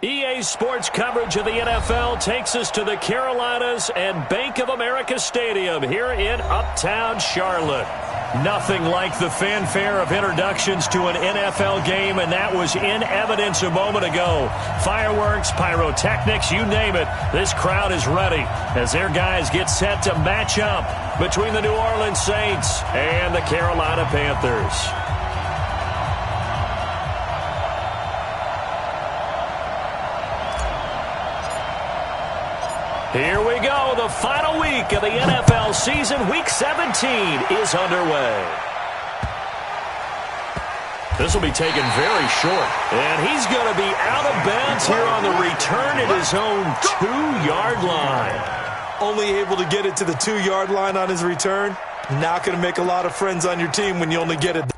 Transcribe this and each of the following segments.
EA Sports coverage of the NFL takes us to the Carolinas and Bank of America Stadium here in Uptown Charlotte. Nothing like the fanfare of introductions to an NFL game, and that was in evidence a moment ago. Fireworks, pyrotechnics, you name it. This crowd is ready as their guys get set to match up between the New Orleans Saints and the Carolina Panthers. Here we go. The final week of the NFL season. Week 17 is underway. This will be taken very short. And he's going to be out of bounds here on the return at his own 2-yard line. Only able to get it to the 2-yard line on his return. Not going to make a lot of friends on your team when you only get it.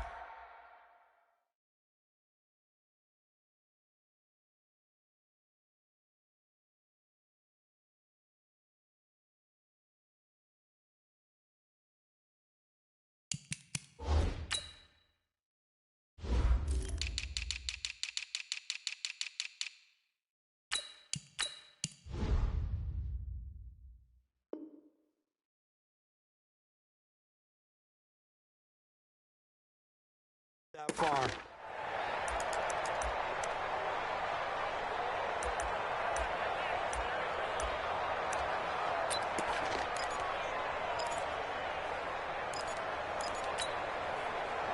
That far.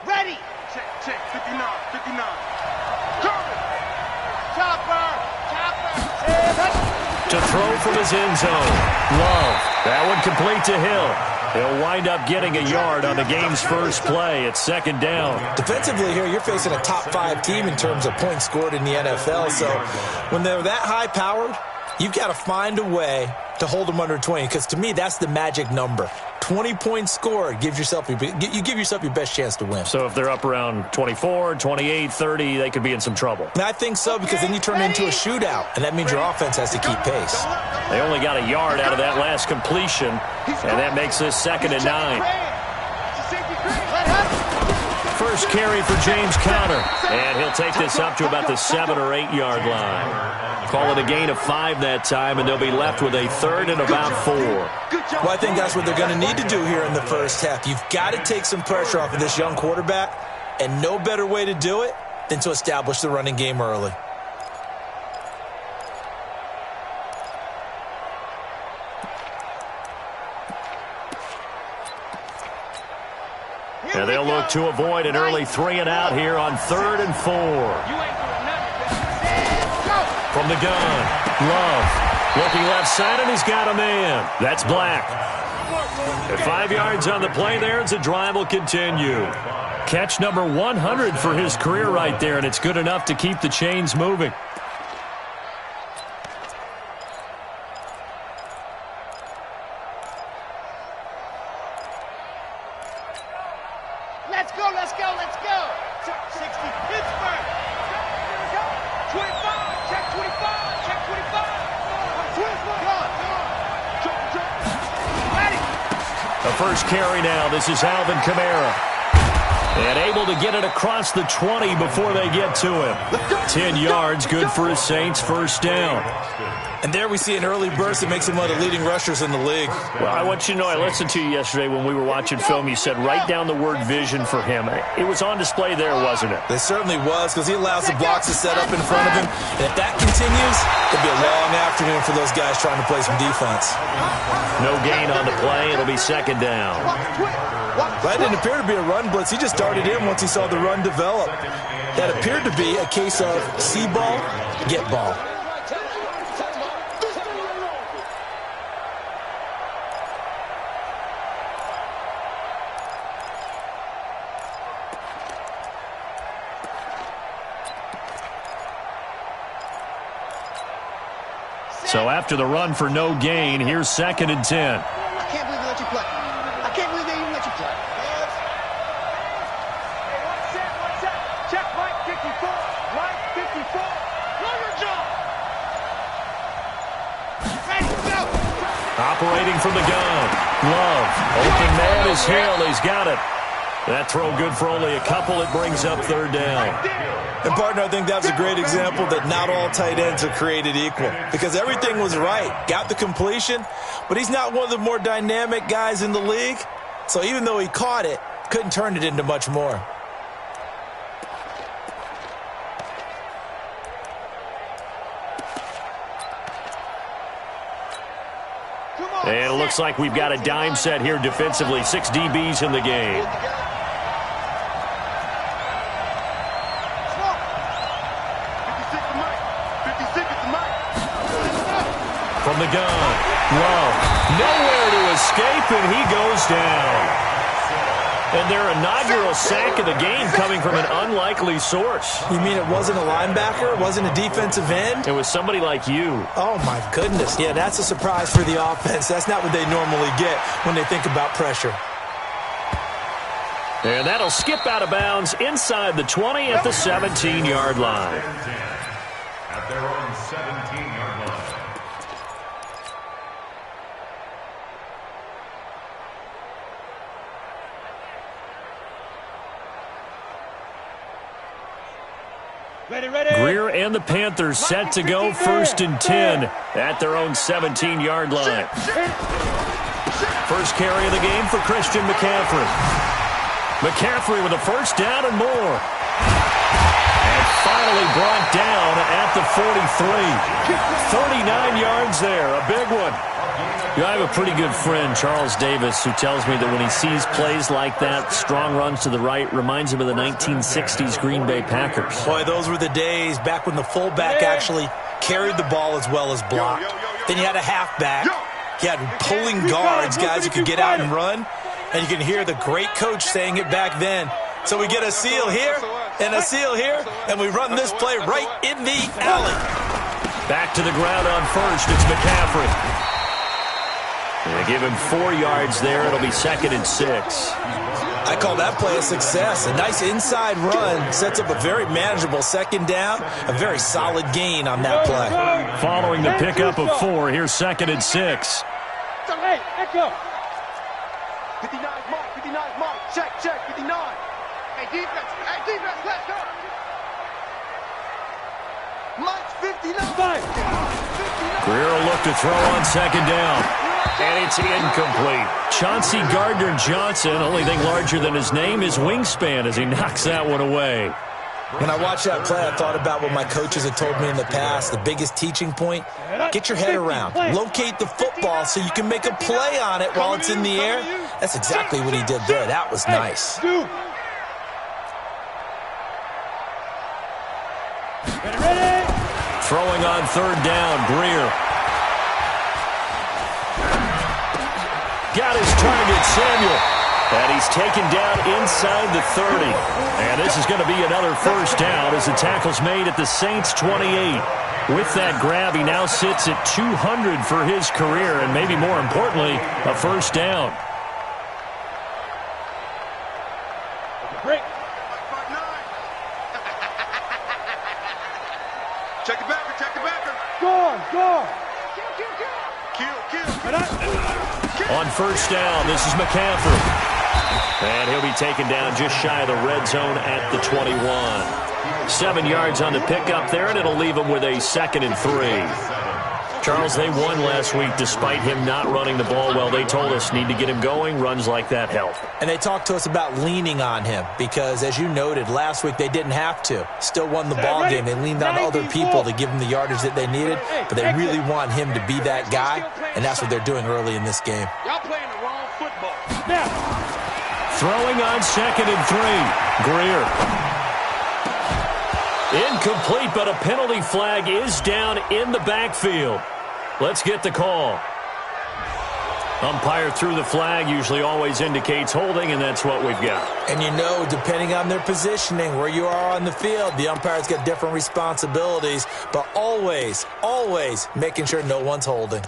Ready. Check. 59. Chopper. To throw from his end zone. Love. That one complete to Hill. He'll wind up getting a yard on the game's first play. It's second down. Defensively here, you're facing a top-5 team in terms of points scored in the NFL. So when they're that high-powered, you've got to find a way to hold them under 20. Because to me, that's the magic number. 20 points scored, you give yourself your best chance to win. So if they're up around 24, 28, 30, they could be in some trouble. And I think so, because then you turn it into a shootout, and that means your offense has to keep pace. They only got a yard out of that last completion, and that makes this 2nd and 9. First carry for James Conner, and he'll take this up to about the 7 or 8 yard line. Call it a gain of 5 that time, and they'll be left with a 3rd and about 4. Well, I think that's what they're going to need to do here in the first half. You've got to take some pressure off of this young quarterback, and no better way to do it than to establish the running game early. And they'll look to avoid an early 3 and out here on 3rd and 4. From the gun, Love. Looking left side, and he's got a man. That's Black. At 5 yards on the play there, as the drive will continue. Catch number 100 for his career right there, and it's good enough to keep the chains moving. Let's go. 60, Pittsburgh. 25, check 25, check 25. 25. Ready. The first carry now. This is Alvin Kamara. And able to get it across the 20 before they get to him. 10 yards, good for his Saints, first down. And there we see an early burst that makes him one of the leading rushers in the league. Well, I want you to know, I listened to you yesterday when we were watching film. You said write down the word vision for him. It was on display there, wasn't it? It certainly was, because he allows the blocks to set up in front of him. And if that continues, it'll be a long afternoon for those guys trying to play some defense. No gain on the play. It'll be second down. That didn't appear to be a run blitz. He just darted in once he saw the run develop. That appeared to be a case of see ball, get ball. So after the run for no gain, here's 2nd and 10. I can't believe they let you play. I can't believe they even let you play. One set. Check Mike 54. Mike 54. Run your job. Ready, go. Operating from the gun. Love. Open man is Hill. He's got it. That throw good for only a couple. It brings up third down. And, partner, I think that's a great example that not all tight ends are created equal because everything was right. Got the completion, but he's not one of the more dynamic guys in the league. So even though he caught it, couldn't turn it into much more. And it looks like we've got a dime set here defensively. 6 DBs in the game. From the gun, Love. Nowhere to escape, and he goes down. And their inaugural sack of the game coming from an unlikely source. You mean it wasn't a linebacker? It wasn't a defensive end? It was somebody like you. Oh, my goodness. Yeah, that's a surprise for the offense. That's not what they normally get when they think about pressure. And that'll skip out of bounds inside the 20 at the 17-yard line. At their own 17-yard line. Greer and the Panthers set to go 1st and 10 at their own 17-yard line. First carry of the game for Christian McCaffrey. McCaffrey with a first down and more. And finally brought down at the 43. 39 yards there, a big one. I have a pretty good friend, Charles Davis, who tells me that when he sees plays like that, strong runs to the right, reminds him of the 1960s Green Bay Packers. Boy, those were the days back when the fullback actually carried the ball as well as blocked. Then you had a halfback. You had pulling guards, guys who could get out and run. And you can hear the great coach saying it back then. So we get a seal here and a seal here, and we run this play right in the alley. Back to the ground on first. It's McCaffrey. They give him 4 yards there. It'll be 2nd and 6. I call that play a success. A nice inside run sets up a very manageable second down. A very solid gain on that play. Following the pickup of 4, here's 2nd and 6. Hey, echo. 59 mark, 59 mark. Check, 59. Hey, defense, let's go. Mike's 59. Greer will look to throw on 2nd down. And it's incomplete. Chauncey Gardner-Johnson, only thing larger than his name is wingspan as he knocks that one away. When I watched that play, I thought about what my coaches had told me in the past. The biggest teaching point, get your head around. Locate the football so you can make a play on it while it's in the air. That's exactly what he did there. That was nice. Throwing on 3rd down, Greer. Got his target, Samuel. And he's taken down inside the 30. And this is going to be another first down as the tackle's made at the Saints' 28. With that grab, he now sits at 200 for his career, and maybe more importantly, a first down. Break. Check the backer. Go. Kill. On first down, this is McCaffrey. And he'll be taken down just shy of the red zone at the 21. 7 yards on the pickup there, and it'll leave him with a 2nd and 3. Charles, they won last week despite him not running the ball well. They told us need to get him going. Runs like that help. And they talked to us about leaning on him because, as you noted, last week they didn't have to. Still won the ball game. They leaned on other people to give them the yardage that they needed, but they really want him to be that guy, and that's what they're doing early in this game. Y'all playing the wrong football. Throwing on 2nd and 3. Greer. Incomplete, but a penalty flag is down in the backfield. Let's get the call. Umpire threw the flag, usually always indicates holding, and that's what we've got. And you know, depending on their positioning, where you are on the field, the umpire's got different responsibilities, but always making sure no one's holding.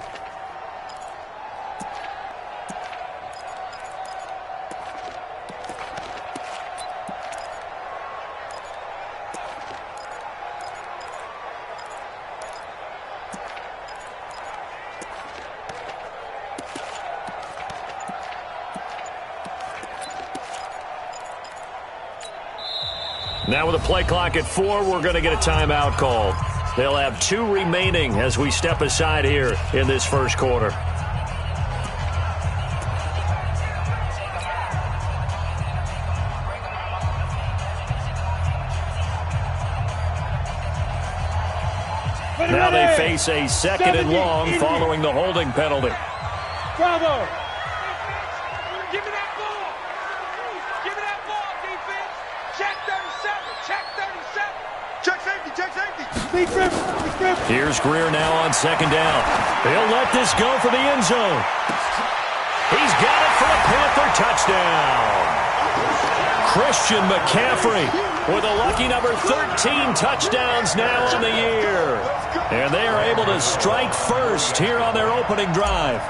Now with a play clock at 4, we're going to get a timeout called. They'll have 2 remaining as we step aside here in this first quarter. Now they face a second and long following the holding penalty. Bravo! Give me that ball! Give me that ball, defense! Check 37! Check 37! Check safety! Check safety! Big grip! Big grip! Here's Greer now on second down. He'll let this go for the end zone. He's got it for a Panther touchdown. Christian McCaffrey with a lucky number 13 touchdowns now on the year. And they are able to strike first here on their opening drive.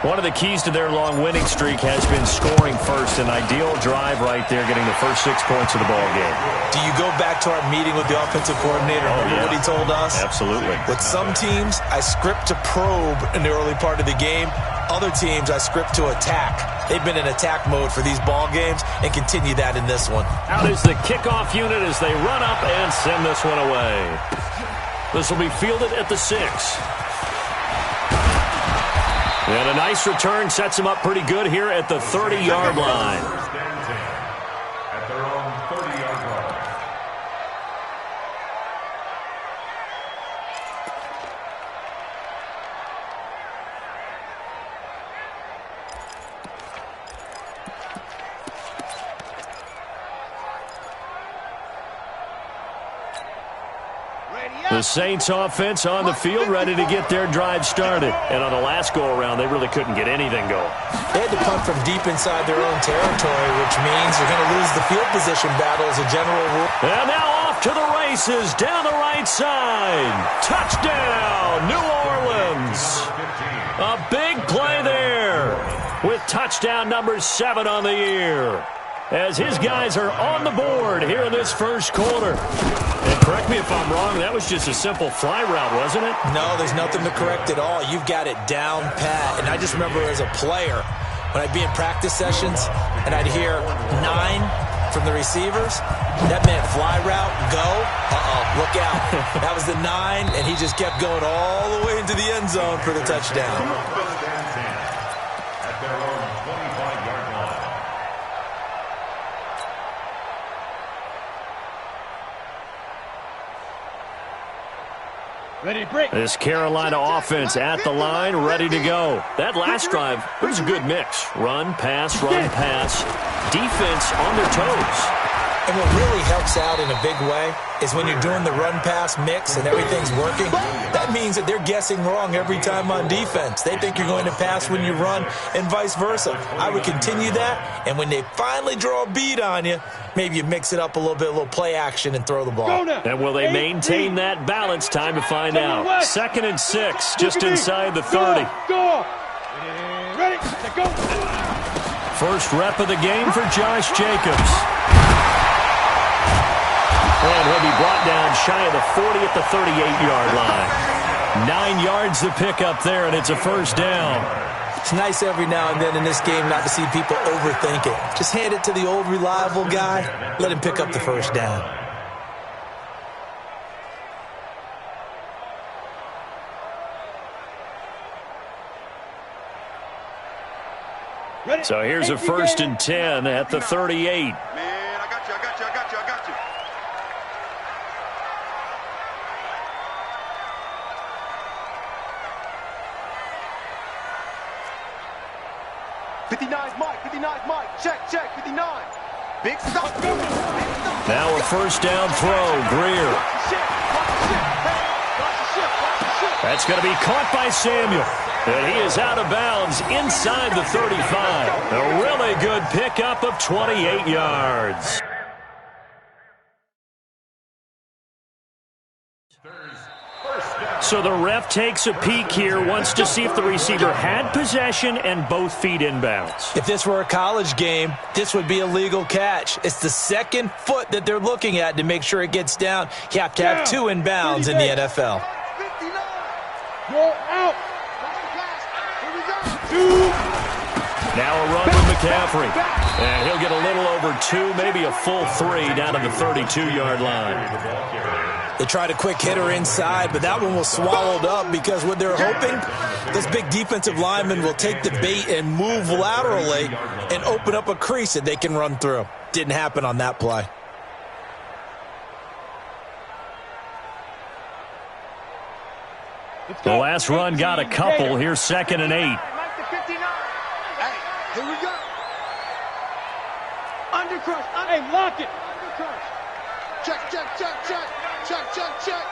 One of the keys to their long winning streak has been scoring first. An ideal drive right there, getting the first 6 points of the ball game. Do you go back to our meeting with the offensive coordinator? Remember what he told us? Absolutely. With some teams, I script to probe in the early part of the game. Other teams, I script to attack. They've been in attack mode for these ball games and continue that in this one. Out is the kickoff unit as they run up and send this one away. This will be fielded at the 6. And a nice return sets him up pretty good here at the 30-yard line. At their own 30-yard line. The Saints offense on the field, ready to get their drive started. And on the last go-around, they really couldn't get anything going. They had to punt from deep inside their own territory, which means you're going to lose the field position battle as a general rule. And now off to the races, down the right side. Touchdown, New Orleans. A big play there with touchdown number 7 on the year, as his guys are on the board here in this first quarter. And correct me if I'm wrong, that was just a simple fly route, wasn't it? No, there's nothing to correct at all. You've got it down pat. And I just remember as a player, when I'd be in practice sessions and I'd hear 9 from the receivers, that meant fly route, go. Look out. That was the 9, and he just kept going all the way into the end zone for the touchdown. At their own 25-yard line. Ready to break. This Carolina offense at the line, ready to go. That last drive, it was a good mix. Run, pass, defense on their toes. And what really helps out in a big way is when you're doing the run-pass mix and everything's working, that means that they're guessing wrong every time on defense. They think you're going to pass when you run and vice versa. I would continue that, and when they finally draw a bead on you, maybe you mix it up a little bit, a little play action, and throw the ball. And will they maintain that balance? Time to find out. 2nd and 6, just inside the 30. Go! Ready, go! First rep of the game for Josh Jacobs. And he'll be brought down shy of the 40 at the 38-yard line. 9 yards to pick up there, and it's a first down. It's nice every now and then in this game not to see people overthink it. Just hand it to the old reliable guy. Let him pick up the first down. So here's a 1st and 10 at the 38. Man, I got you. 59's Mike. Check, 59. Big stop. Now a first down throw, Greer. That's going to be caught by Samuel. And he is out of bounds inside the 35. A really good pickup of 28 yards. So the ref takes a peek here, wants to see if the receiver had possession and both feet inbounds. If this were a college game, this would be a legal catch. It's the second foot that they're looking at to make sure it gets down. You have to have 2 inbounds in the NFL. 59. Go out. Now a run with McCaffrey. And he'll get a little over 2, maybe a full 3 down to the 32-yard line. They tried a quick hitter inside, but that one was swallowed up because what they're hoping, this big defensive lineman will take the bait and move laterally and open up a crease that they can run through. Didn't happen on that play. The last run got a couple. Here's 2nd and 8. Hey, here we go. Undercrush. Hey, lock it. Undercrush. Check, check, check, check. Check, check, check.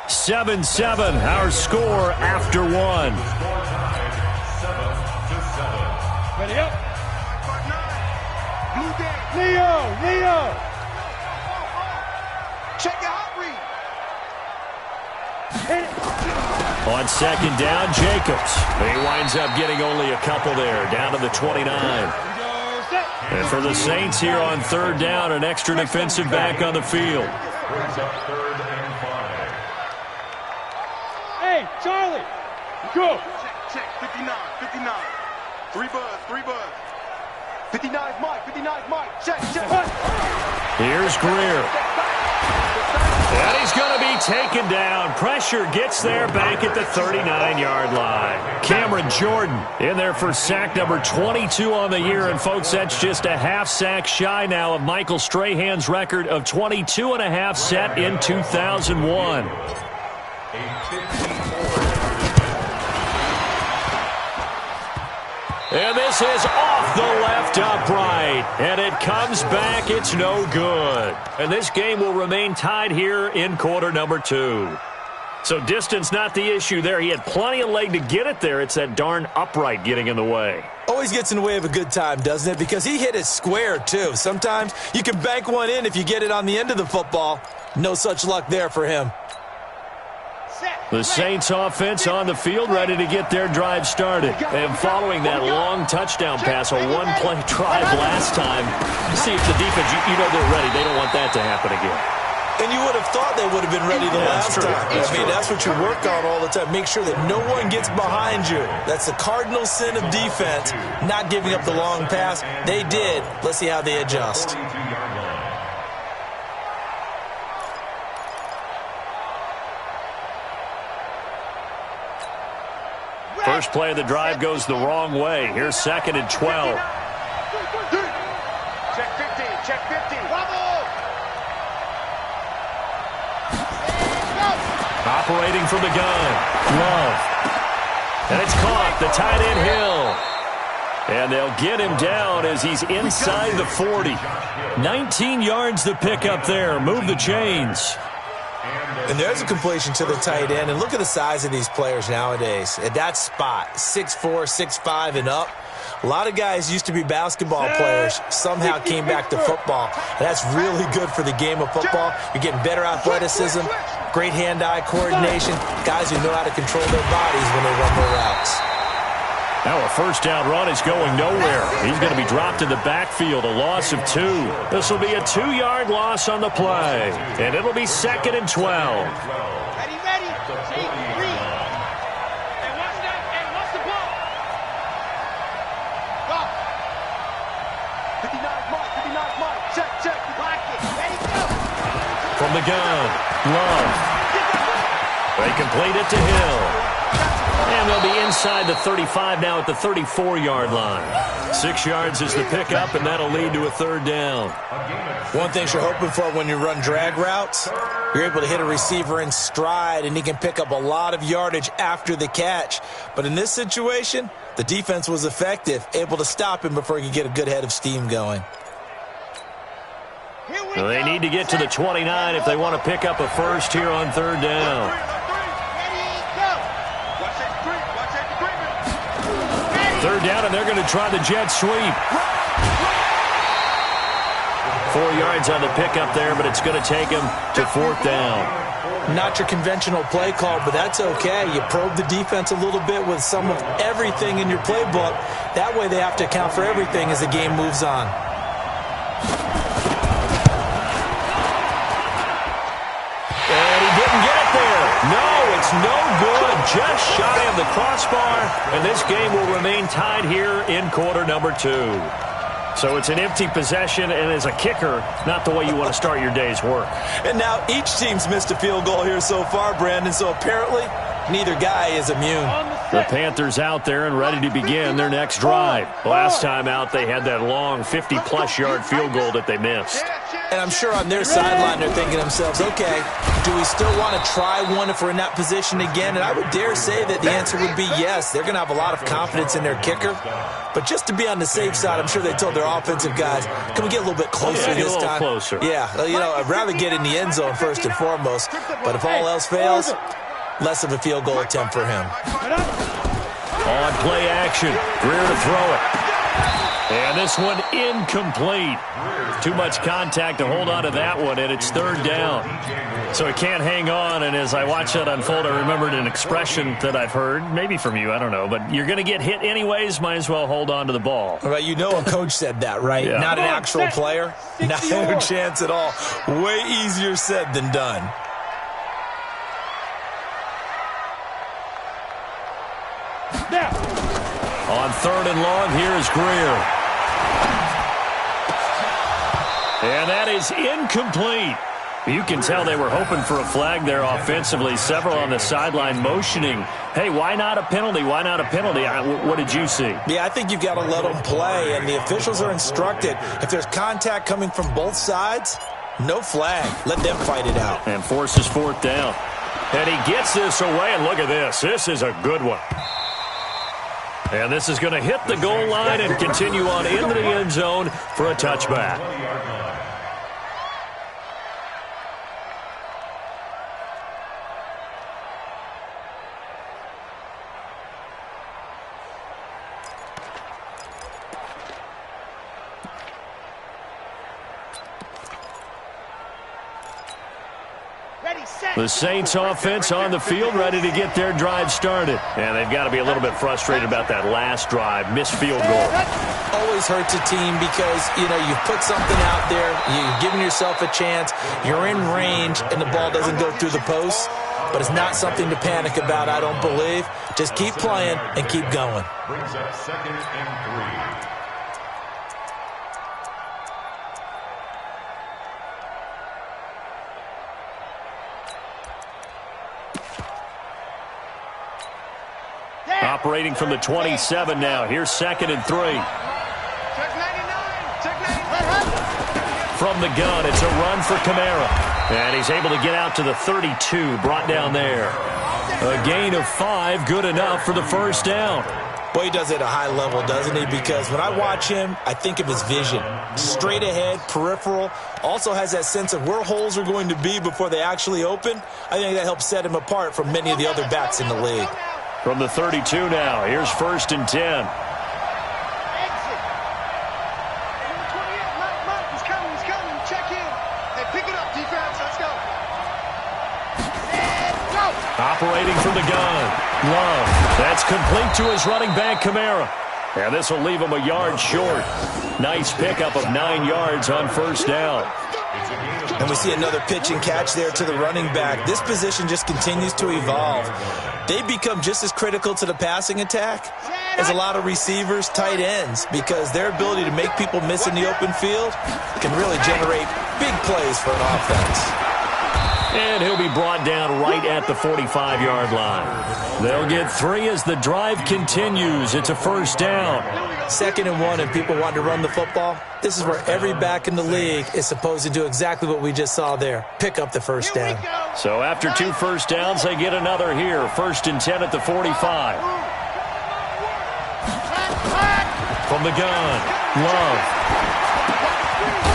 Seven, our score after 1. Ready up. Leo. Check your hot read. On 2nd down, Jacobs. He winds up getting only a couple there, down to the 29. And for the Saints here on 3rd down, an extra defensive back on the field. Brings up 3rd and 5. Hey, Charlie. Go. Check. 59. 3 buzz. 59's Mike. Check. Here's Greer. And he's going to be taken down. Pressure gets there back at the 39-yard line. Cameron Jordan in there for sack number 22 on the year. And, folks, that's just a half sack shy now of Michael Strahan's record of 22.5 set in 2001. And this is off the left upright. And it comes back. It's no good. And this game will remain tied here in quarter number 2. So distance not the issue there. He had plenty of leg to get it there. It's that darn upright getting in the way. Always gets in the way of a good time, doesn't it? Because he hit it square, too. Sometimes you can bank one in if you get it on the end of the football. No such luck there for him. The Saints offense on the field, ready to get their drive started. And following that long touchdown pass, a one-play drive last time, see if the defense, you know they're ready. They don't want that to happen again. And you would have thought they would have been ready the last time. I mean, that's what you work on all the time. Make sure that no one gets behind you. That's the cardinal sin of defense, not giving up the long pass. They did. Let's see how they adjust. First play of the drive goes the wrong way. Here's 2nd and 12. Check 15. Operating from the gun. Love. And it's caught. The tight end Hill. And they'll get him down as he's inside the 40. 19 yards to pick up there. Move the chains. And there's a completion to the tight end. And look at the size of these players nowadays. At that spot, 6'4", 6'5", and up. A lot of guys used to be basketball players, somehow came back to football. And that's really good for the game of football. You're getting better athleticism, great hand-eye coordination, guys who know how to control their bodies when they run their routes. Now a first down run is going nowhere. He's going to be dropped in the backfield, a loss of 2. This will be a 2-yard loss on the play, and it'll be 2nd and 12. Ready. Take 3. And watch that. And watch the ball. Go. 59's Mike. Check. Block it. Ready, go. From the gun, Love. They complete it to Hill. And they'll be inside the 35 now at the 34-yard line. 6 yards is the pickup, and that'll lead to a 3rd down. One thing you're hoping for when you run drag routes, you're able to hit a receiver in stride, and he can pick up a lot of yardage after the catch. But in this situation, the defense was effective, able to stop him before he could get a good head of steam going. Well, they need to get to the 29 if they want to pick up a first here on 3rd down. 3rd down, and they're going to try the jet sweep. 4 yards on the pickup there, but it's going to take him to 4th down. Not your conventional play call, but that's okay. You probe the defense a little bit with some of everything in your playbook. That way they have to account for everything as the game moves on. no good, just shy of the crossbar, and this game will remain tied here in quarter number 2. So it's an empty possession, and as a kicker, not the way you want to start your day's work. And now each team's missed a field goal here so far, Brandon, so apparently neither guy is immune. The Panthers out there and ready to begin their next drive. Last time out, they had that long 50-plus yard field goal that they missed. And I'm sure on their sideline they're thinking to themselves, okay, do we still want to try one if we're in that position again? And I would dare say that the answer would be yes. They're going to have a lot of confidence in their kicker. But just to be on the safe side, I'm sure they told their offensive guys, can we get a little bit closer this time? Closer. Yeah, I'd rather get in the end zone first and foremost. But if all else fails, less of a field goal attempt for him. On play action, Greer to throw it. And this one incomplete. Too much contact to hold on to that one, and it's third down. So it can't hang on, and as I watch that unfold, I remembered an expression that I've heard, maybe from you, I don't know, but you're going to get hit anyways, might as well hold on to the ball. Well, you know a coach said that, right? Yeah. Not an actual player. Not a chance at all. Way easier said than done. On third and long, here's Greer. And that is incomplete. You can tell they were hoping for a flag there offensively. Several on the sideline motioning, hey, why not a penalty? Why not a penalty? What did you see? Yeah, I think you've got to let them play, and the officials are instructed. If there's contact coming from both sides, no flag. Let them fight it out. And forces fourth down. And he gets this away, and look at this. This is a good one. And this is going to hit the goal line and continue on into the end zone for a touchback. The Saints offense on the field, ready to get their drive started. And they've got to be a little bit frustrated about that last drive, missed field goal. Always hurts a team because, you put something out there, you're giving yourself a chance, you're in range, and the ball doesn't go through the post. But it's not something to panic about, I don't believe. Just keep playing and keep going. Brings up 2nd and 3. Operating from the 27 now. Here's 2nd and 3. From the gun, it's a run for Kamara. And he's able to get out to the 32, brought down there. A gain of 5, good enough for the first down. Boy, he does it at a high level, doesn't he? Because when I watch him, I think of his vision. Straight ahead, peripheral. Also has that sense of where holes are going to be before they actually open. I think that helps set him apart from many of the other backs in the league. From the 32 now, here's 1st and 10. Exit. He's coming. Check in. Hey, pick it up, defense. Let's go. And go. Operating from the gun. Love. That's complete to his running back, Kamara. And this will leave him a yard short. Nice pickup of 9 yards on first down. And we see another pitch and catch there to the running back. This position just continues to evolve. They become just as critical to the passing attack as a lot of receivers, tight ends, because their ability to make people miss in the open field can really generate big plays for an offense. And he'll be brought down right at the 45-yard line. They'll get 3 as the drive continues. It's a first down. 2nd and 1 and people want to run the football. This is where every back in the league is supposed to do exactly what we just saw there. Pick up the first down. So after 2 first downs, they get another here. 1st and 10 at the 45. From the gun, Love.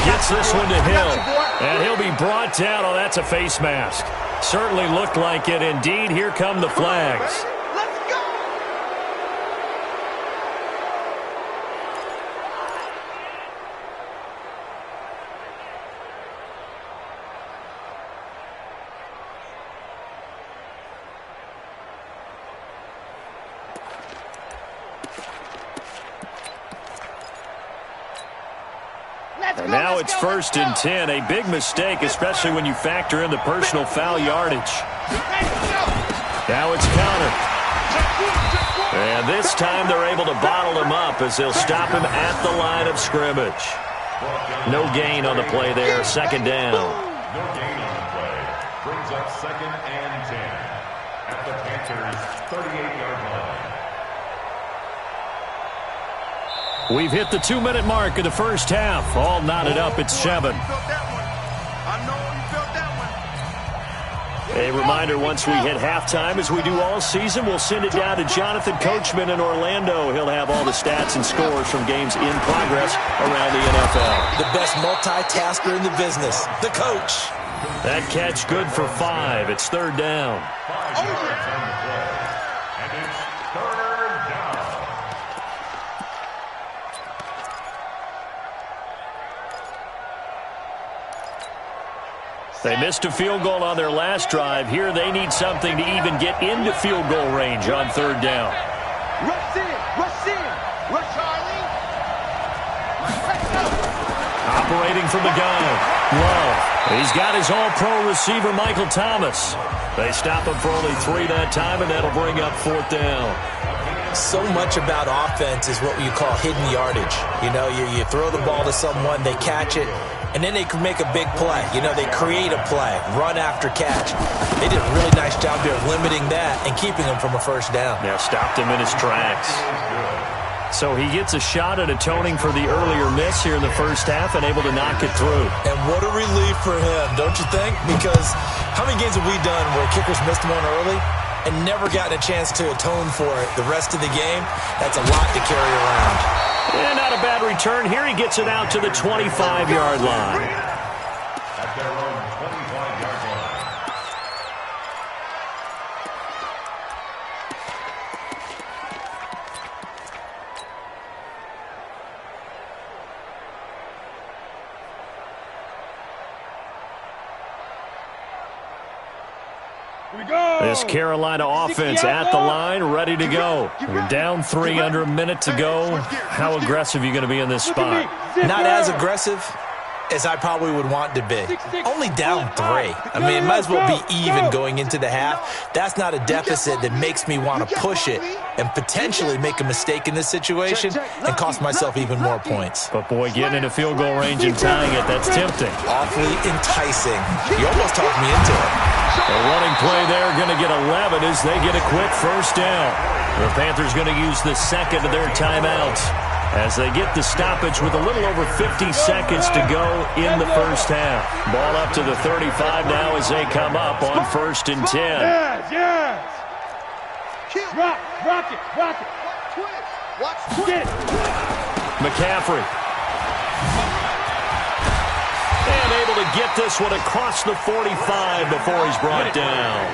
Gets this one to Hill. And he'll be brought down. Oh, that's a face mask. Certainly looked like it. Indeed, here come the flags. And now it's 1st and 10. A big mistake, especially when you factor in the personal foul yardage. Now it's counter. And this time they're able to bottle him up as they'll stop him at the line of scrimmage. No gain on the play there. Second down. No gain on the play. Brings up 2nd and 10 at the Panthers' 38-yard line. We've hit the 2-minute mark of the first half. All knotted up at 7. A reminder, once we hit halftime, as we do all season, we'll send it down to Jonathan Coachman in Orlando. He'll have all the stats and scores from games in progress around the NFL. The best multitasker in the business, the coach. That catch good for 5. It's 3rd down. 5 yards on the play. And it's 3rd down. They missed a field goal on their last drive. Here they need something to even get into field goal range on 3rd down. Rush in, rush in, rush Charlie. Operating from the gun, Love. He's got his all-pro receiver, Michael Thomas. They stop him for only 3 that time, and that'll bring up 4th down. So much about offense is what you call hidden yardage. You know, you throw the ball to someone, they catch it, and then they can make a big play. You know, they create a play, run after catch. They did a really nice job there of limiting that and keeping him from a first down. Yeah, stopped him in his tracks. So he gets a shot at atoning for the earlier miss here in the first half and able to knock it through. And what a relief for him, don't you think? Because how many games have we done where kickers missed one early and never gotten a chance to atone for it the rest of the game? That's a lot to carry around. And not a bad return. Here he gets it out to the 25-yard line. At their own 25-yard line. This Carolina offense at the line, ready to go. We're down 3, under a minute to go. How aggressive are you going to be in this spot? Not as aggressive as I probably would want to be. Only down 3. I mean, it might as well be even going into the half. That's not a deficit that makes me want to push it and potentially make a mistake in this situation and cost myself even more points. But, boy, getting into field goal range and tying it, that's tempting. Awfully enticing. You almost talked me into it. A running play there, going to get 11 as they get a quick first down. The Panthers going to use the second of their timeouts as they get the stoppage with a little over 50 seconds to go in the first half. Ball up to the 35 now as they come up on 1st and 10. Yes. Rock it. Watch it. McCaffrey. And able to get this one across the 45 before he's brought down.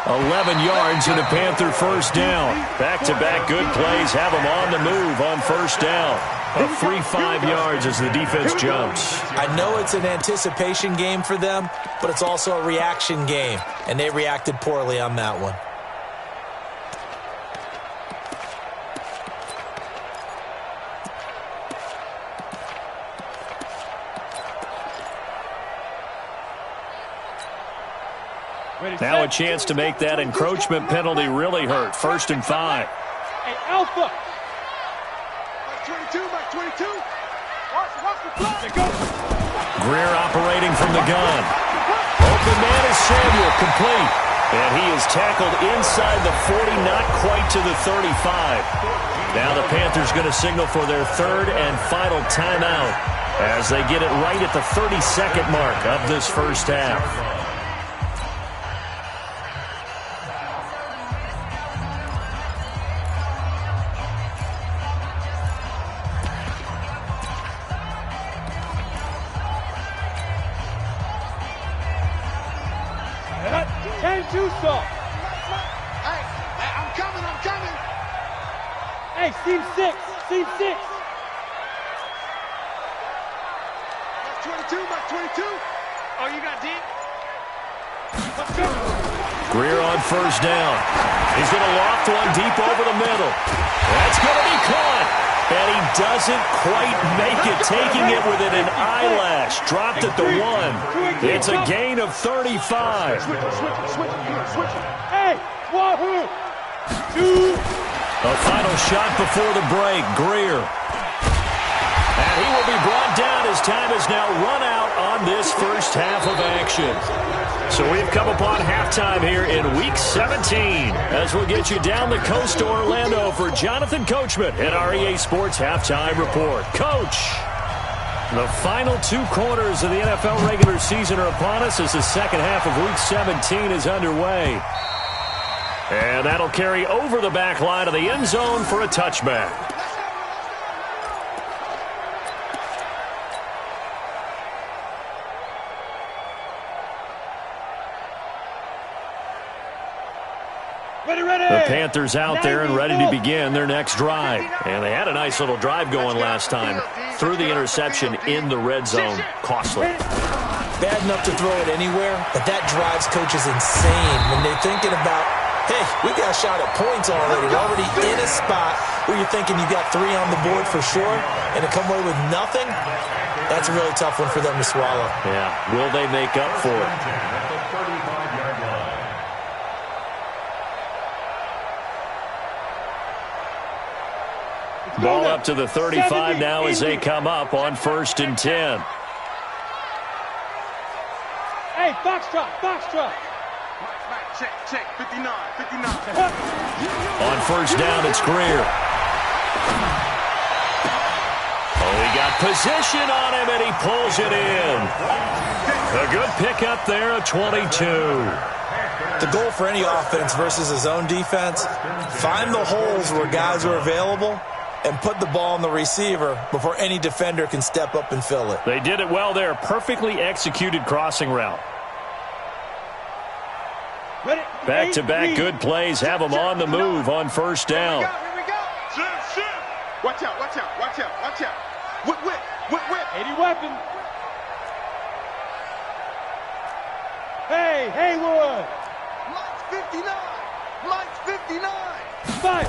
11 yards and a Panther first down. Back-to-back good plays have him on the move on first down. A free 5 yards as the defense jumps. I know it's an anticipation game for them, but it's also a reaction game, and they reacted poorly on that one. Now a chance to make that encroachment penalty really hurt. 1st and 5. Hey, Alpha. 22, Mike 22. Watch the clock. Greer operating from the gun. Open man is Samuel, complete. And he is tackled inside the 40, not quite to the 35. Now the Panthers going to signal for their 3rd and final timeout as they get it right at the 32nd mark of this first half. Hey, team 6. 22, Mike 22. Oh, you got deep? Let's go. Greer on first down. He's going to loft one deep over the middle. That's going to be caught. And he doesn't quite make it, taking it within an eyelash. Dropped at the 1. It's a gain of 35. Switch. Hey, Wahoo! 2. A final shot before the break. Greer. And he will be brought down as time has now run out on this first half of action. So we've come upon halftime here in Week 17 as we'll get you down the coast to Orlando for Jonathan Coachman at our EA Sports Halftime Report. Coach, the final 2 quarters of the NFL regular season are upon us as the second half of Week 17 is underway. And that'll carry over the back line of the end zone for a touchback. The Panthers out there and ready to begin their next drive. And they had a nice little drive going last time. Threw the interception in the red zone. Costly. Bad enough to throw it anywhere, but that drives coaches insane when they're thinking about, hey, we got a shot at points already. We're already in a spot where you're thinking you got 3 on the board for sure, and to come away with nothing, that's a really tough one for them to swallow. Yeah, will they make up for it? Ball up to the 35 now as they come up on 1st and 10. Hey, foxtrot, foxtrot. Check, 59. On 1st down, it's Greer. Oh, he got position on him, and he pulls it in. A good pickup there, a 22. The goal for any offense versus a zone defense, find the holes where guys are available and put the ball on the receiver before any defender can step up and fill it. They did it well there. Perfectly executed crossing route. Back-to-back good plays have them on the move on 1st down. Here we go. Watch out. Whip. 80 weapon. Hey, Haywood. Mike's 59. 5.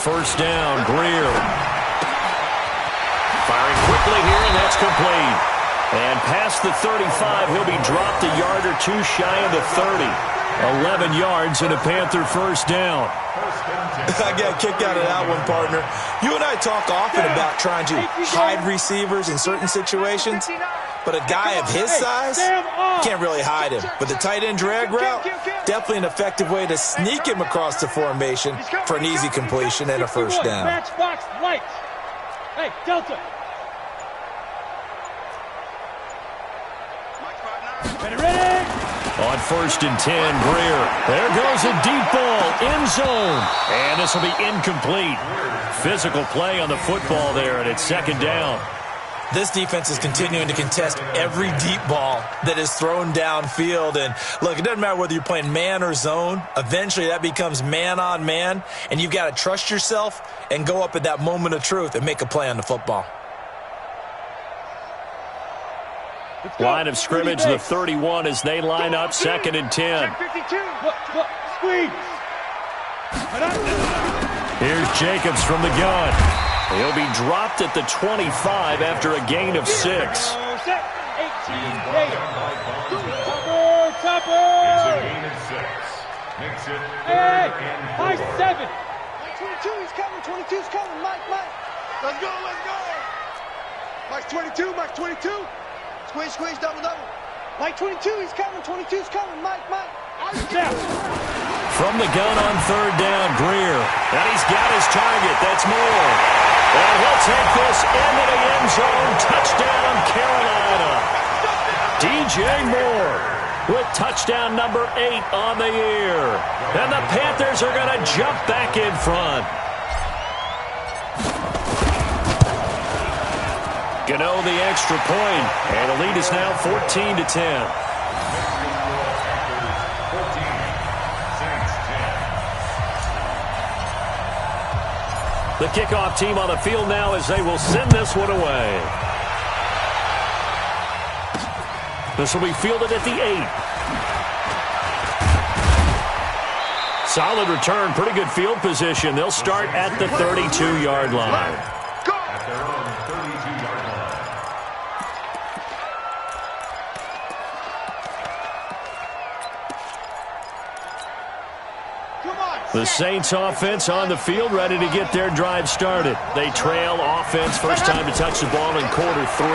1st down, Greer. Firing quickly here, and that's complete. And past the 35, he'll be dropped a yard or 2 shy of the 30. 11 yards and a Panther 1st down. I got a kick out of that one, partner. You and I talk often about trying to hide receivers in certain situations, but a guy of his size can't really hide him. But the tight end drag route, definitely an effective way to sneak him across the formation for an easy completion and a 1st down. Matchbox lights. Hey, Delta. Ready. On 1st and 10, Greer. There goes a deep ball, end zone. And this will be incomplete. Physical play on the football there, and it's 2nd down. This defense is continuing to contest every deep ball that is thrown downfield. And look, it doesn't matter whether you're playing man or zone. Eventually, that becomes man on man. And you've got to trust yourself and go up at that moment of truth and make a play on the football. Line of scrimmage, the 31 as they line up 2nd and 10. Look, squeeze. Here's Jacobs from the gun. He'll be dropped at the 25 after a gain of 6. 18. Topper. It's a gain of 6. Makes it 3rd and 4. High 7. Mike 22, he's coming. 22's coming. Mike. Let's go. Mike's 22. Squeeze, double. Mike 22, he's coming. 22's coming. Mike. From the gun on 3rd down, Greer. And he's got his target. That's Moore. And he'll take this into the end zone. Touchdown, Carolina. DJ Moore with touchdown number 8 on the year. And the Panthers are going to jump back in front. Gano the extra point, and the lead is now 14-10. The kickoff team on the field now as they will send this one away. This will be fielded at the 8. Solid return, pretty good field position. They'll start at the 32-yard line. At their own 32-yard line. The Saints offense on the field, ready to get their drive started. They trail offense, first time to touch the ball in quarter 3,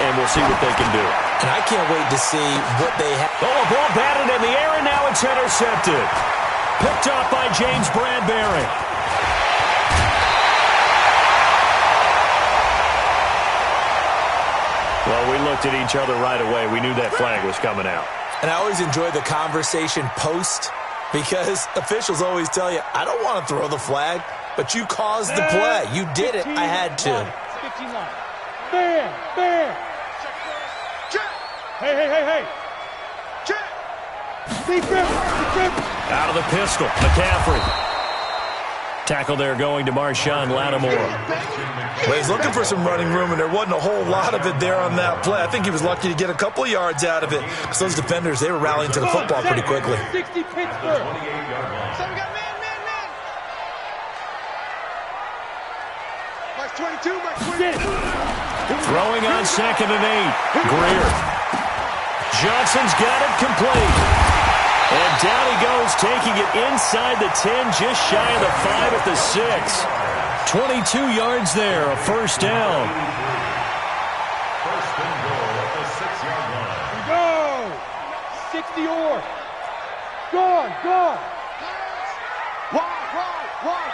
and we'll see what they can do. And I can't wait to see what they have. Oh, a ball batted in the air, and now it's intercepted. Picked off by James Bradbury. Well, we looked at each other right away. We knew that flag was coming out. And I always enjoy the conversation post, because officials always tell you, I don't want to throw the flag, but you caused the play. You did it. I had to. 15 line. Bam. Check. Hey. Check. Deep grip. Out of the pistol, McCaffrey. Tackle there going to Marshawn Lattimore. Well, he's looking for some running room, and there wasn't a whole lot of it there on that play. I think he was lucky to get a couple yards out of it, because those defenders, they were rallying to the football pretty quickly. 60 Pittsburgh. So we got man. Mark 22, Mark 20. Throwing on 2nd and 8. Greer. Johnson's got it complete. And down he goes, taking it inside the 10, just shy of the 5 at the 6. 22 yards there, a first down. First and goal at the 6-yard line. Go! 60 or. Gone. Wide.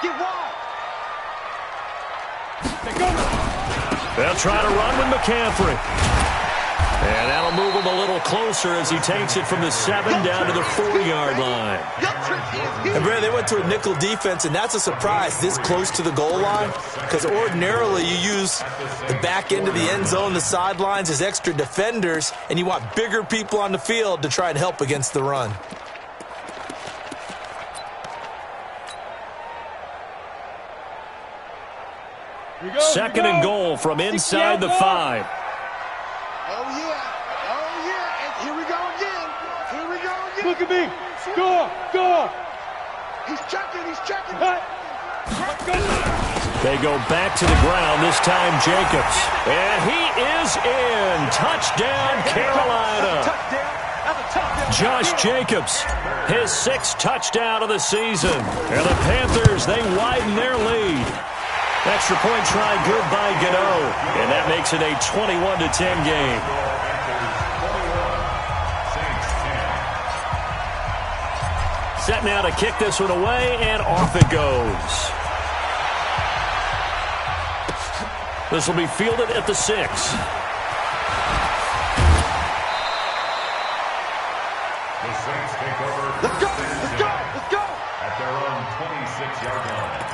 Get wide. They go. They'll try to run with McCaffrey. And that'll move him a little closer as he takes it from the 7 down to the 4-yard line. And Brad, they went to a nickel defense, and that's a surprise this close to the goal line, because ordinarily you use the back end of the end zone, the sidelines as extra defenders, and you want bigger people on the field to try and help against the run. Second and goal from inside the 5. Oh, yeah. And here we go again. Look at me. Go. He's checking. They go back to the ground, this time Jacobs. And he is in. Touchdown, Carolina. Josh Jacobs, his 6th touchdown of the season. And the Panthers, they widen their lead. Extra point try good by Gano. And that makes it a 21-10 game. Set now to kick this one away, and off it goes. This will be fielded at the 6. The Saints take over. Let's go. At their own 26-yard line.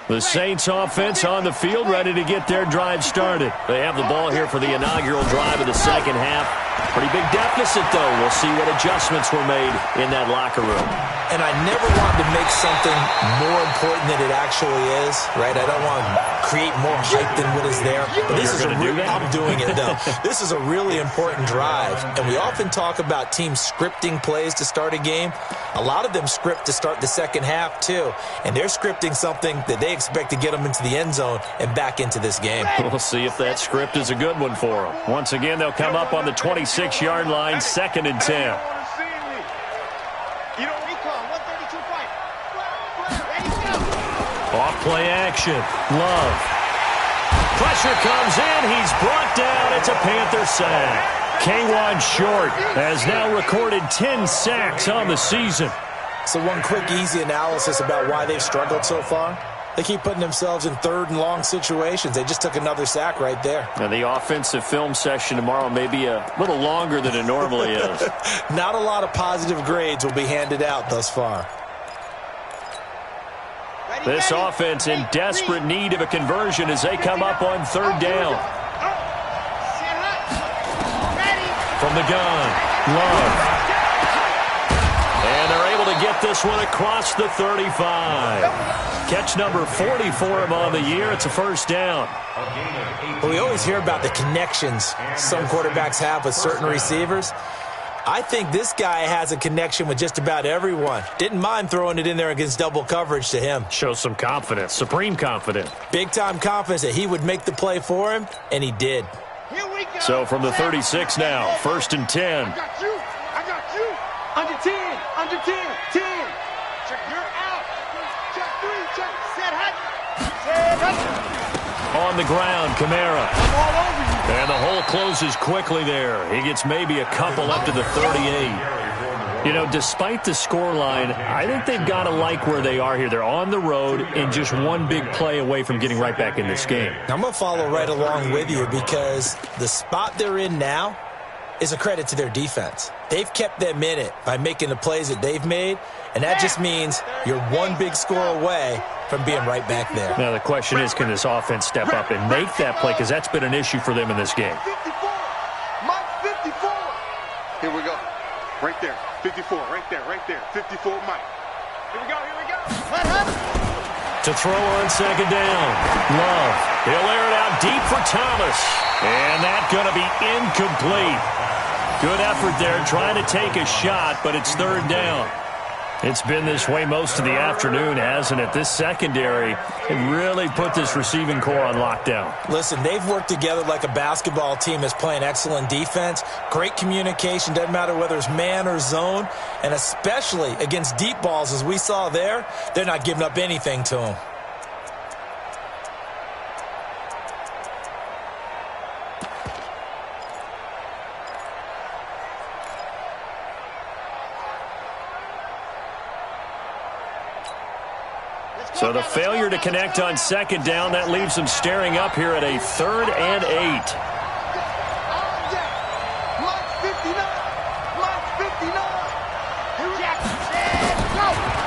The Saints offense on the field, ready to get their drive started. They have the ball here for the inaugural drive of the second half. Pretty big deficit, though. We'll see what adjustments were made in that locker room. And I never want to make something more important than it actually is, right? I don't want to create more hype than what is there. But this is I'm doing it, though. This is a really important drive. And we often talk about teams scripting plays to start a game. A lot of them script to start the second half, too. And they're scripting something that they expect to get them into the end zone and back into this game. We'll see if that script is a good one for them. Once again, they'll come up on the 26-yard line, 2nd and 10. Off play action. Love. Pressure comes in. He's brought down. It's a Panther sack. K'Wan Short has now recorded 10 sacks on the season. So one quick, easy analysis about why they've struggled so far. They keep putting themselves in 3rd and long situations. They just took another sack right there. And the offensive film session tomorrow may be a little longer than it normally is. Not a lot of positive grades will be handed out thus far. This offense in desperate need of a conversion as they come up on 3rd down. From the gun, Love. And they're able to get this one across the 35. Catch number 40 for him on the year. It's a first down. Well, we always hear about the connections some quarterbacks have with certain receivers. I think this guy has a connection with just about everyone. Didn't mind throwing it in there against double coverage to him. Shows some confidence, supreme confidence. Big-time confidence that he would make the play for him, and he did. Here we go. So from the 36 now, 1st and 10. I got you. I got you. Under 10. Under 10. 10. Check, you're out. Check 3. Check. Set hut. Set hut. On the ground, Kamara. I'm all over you. And the hole closes quickly there. He gets maybe a couple up to the 38. You know, despite the scoreline, I think they've got to like where they are here. They're on the road and just one big play away from getting right back in this game. I'm going to follow right along with you because the spot they're in now is a credit to their defense. They've kept them in it by making the plays that they've made, and that just means you're one big score away from being right back there. Now, the question is, can this offense step up and make that play? Because that's been an issue for them in this game. 54. Mike 54. Here we go. Right there. 54. Right there. Right there. 54 Mike. Here we go. Here we go. To throw on second down. Love. He'll air it out deep for Thomas. And that's going to be incomplete. Good effort there trying to take a shot, but it's third down. It's been this way most of the afternoon, hasn't it? This secondary can really put this receiving core on lockdown. Listen, they've worked together like a basketball team that's playing excellent defense. Great communication, doesn't matter whether it's man or zone. And especially against deep balls, as we saw there, they're not giving up anything to them. So the failure to connect on second down, that leaves them staring up here at a 3rd and 8.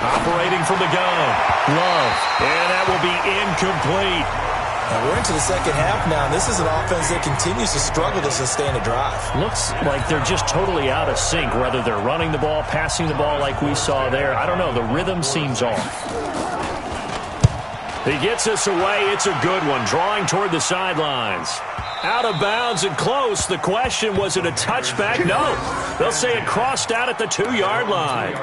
Operating from the gun. Love. And that will be incomplete. Now we're into the second half now, and this is an offense that continues to struggle to sustain a drive. Looks like they're just totally out of sync, whether they're running the ball, passing the ball like we saw there. I don't know. The rhythm seems off. He gets us away. It's a good one. Drawing toward the sidelines. Out of bounds and close. The question, was it a touchback? No. They'll say it crossed out at the 2-yard line.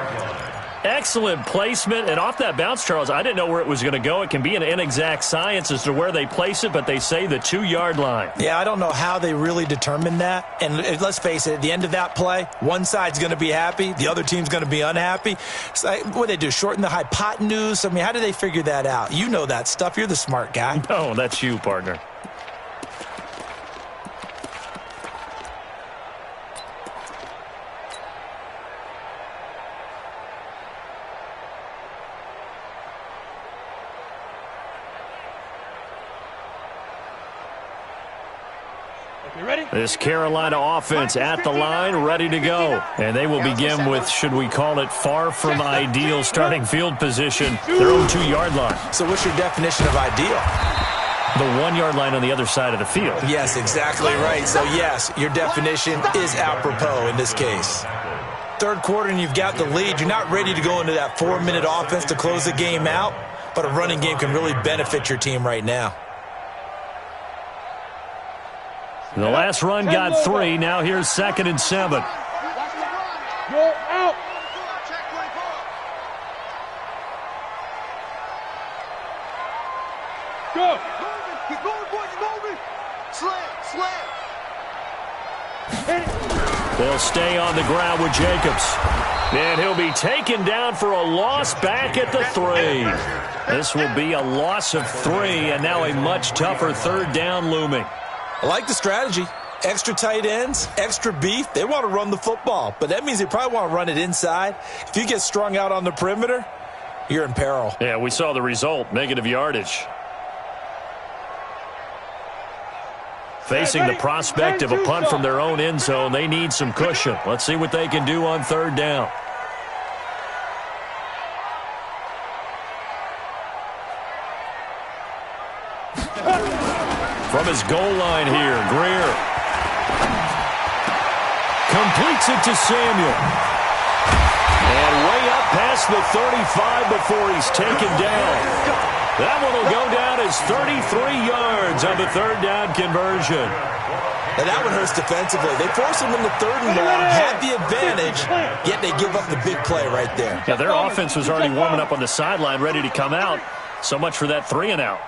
Excellent placement. And off that bounce, Charles, I didn't know where it was going to go. It can be an inexact science as to where they place it, but they say the 2-yard line. Yeah, I don't know how they really determined that. And let's face it, at the end of that play, one side's going to be happy, the other team's going to be unhappy. It's like, what do they do, shorten the hypotenuse? I mean, how do they figure that out? You know that stuff. You're the smart guy. No, that's you, partner. This Carolina offense at the line, ready to go. And they will begin with, should we call it, far from ideal starting field position, their own 2-yard line. So what's your definition of ideal? The 1-yard line on the other side of the field. Yes, exactly right. So, yes, your definition is apropos in this case. Third quarter and you've got the lead. You're not ready to go into that 4-minute offense to close the game out, but a running game can really benefit your team right now. The last run got 3. Now here's 2nd and 7. Go out. Go. Keep going, boys. Moving. Slam. They'll stay on the ground with Jacobs. And he'll be taken down for a loss back at the 3. This will be a loss of 3, and now a much tougher 3rd down looming. I like the strategy. Extra tight ends, extra beef. They want to run the football, but that means they probably want to run it inside. If you get strung out on the perimeter, you're in peril. Yeah, we saw the result, negative yardage. Facing the prospect of a punt from their own end zone, they need some cushion. Let's see what they can do on 3rd down. From his goal line here, Greer completes it to Samuel. And way up past the 35 before he's taken down. That one will go down as 33 yards on the third down conversion. And that one hurts defensively. They force him into third and long, had the advantage, yet they give up the big play right there. Yeah, their offense was already warming up on the sideline, ready to come out. So much for that 3-and-out.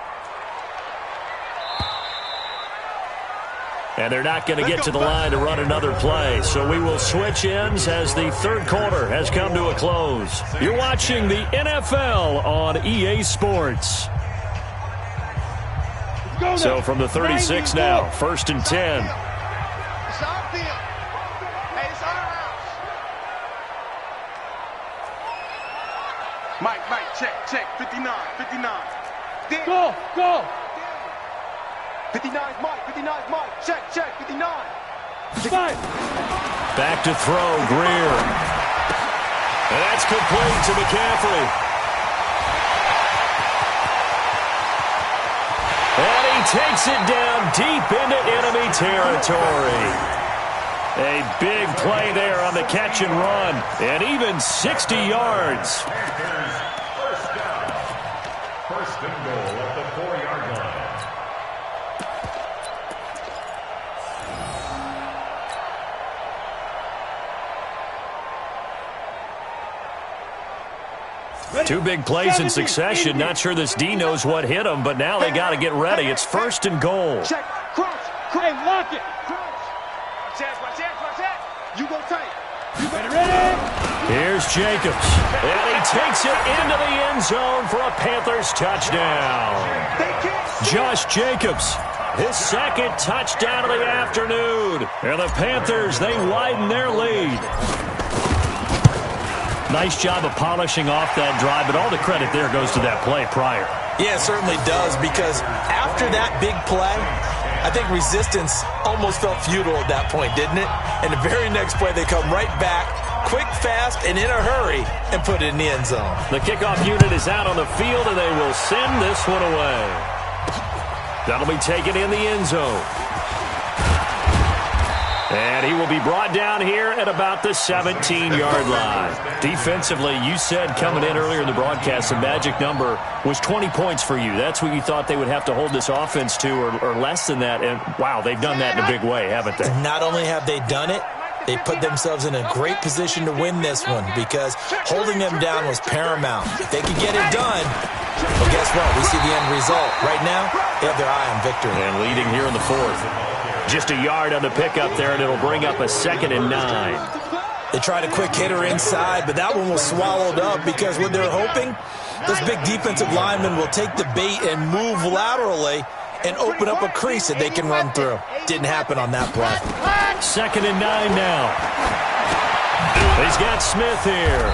And they're not going to get to the line to run another play. So we will switch ends as the third quarter has come to a close. You're watching the NFL on EA Sports. So from the 36 now, 1st and 10. It's our field. Hey, it's our house. Mike, check. 59. Go. 59's Mike. Check. 59. Back to throw, Greer. And that's complete to McCaffrey. And he takes it down deep into enemy territory. A big play there on the catch and run. And even 60 yards. First down. First and goal at the 4-yard line. Two big plays in succession. Not sure this D knows what hit him, but now they got to get ready. It's 1st and goal. Check. Cross. Hey, lock it. Cross. Watch that. You go tight. You ready? Here's Jacobs. And he takes it into the end zone for a Panthers touchdown. Josh Jacobs, his second touchdown of the afternoon. And the Panthers, they widen their lead. Nice job of polishing off that drive, but all the credit there goes to that play prior. Yeah, it certainly does, because after that big play, I think resistance almost felt futile at that point, didn't it? And the very next play, they come right back, quick, fast, and in a hurry, and put it in the end zone. The kickoff unit is out on the field, and they will send this one away. That'll be taken in the end zone. And he will be brought down here at about the 17-yard line. Defensively, you said coming in earlier in the broadcast, the magic number was 20 points for you. That's what you thought they would have to hold this offense to, or less than that. And, wow, they've done that in a big way, haven't they? Not only have they done it, they put themselves in a great position to win this one, because holding them down was paramount. If they could get it done, well, guess what? We see the end result. Right now, they have their eye on victory. And leading here in the fourth. Just a yard on the pickup there, and it'll bring up a 2nd and 9. They tried a quick hitter inside, but that one was swallowed up, because what they're hoping, this big defensive lineman will take the bait and move laterally and open up a crease that they can run through. Didn't happen on that play. 2nd and 9 now. He's got Smith here.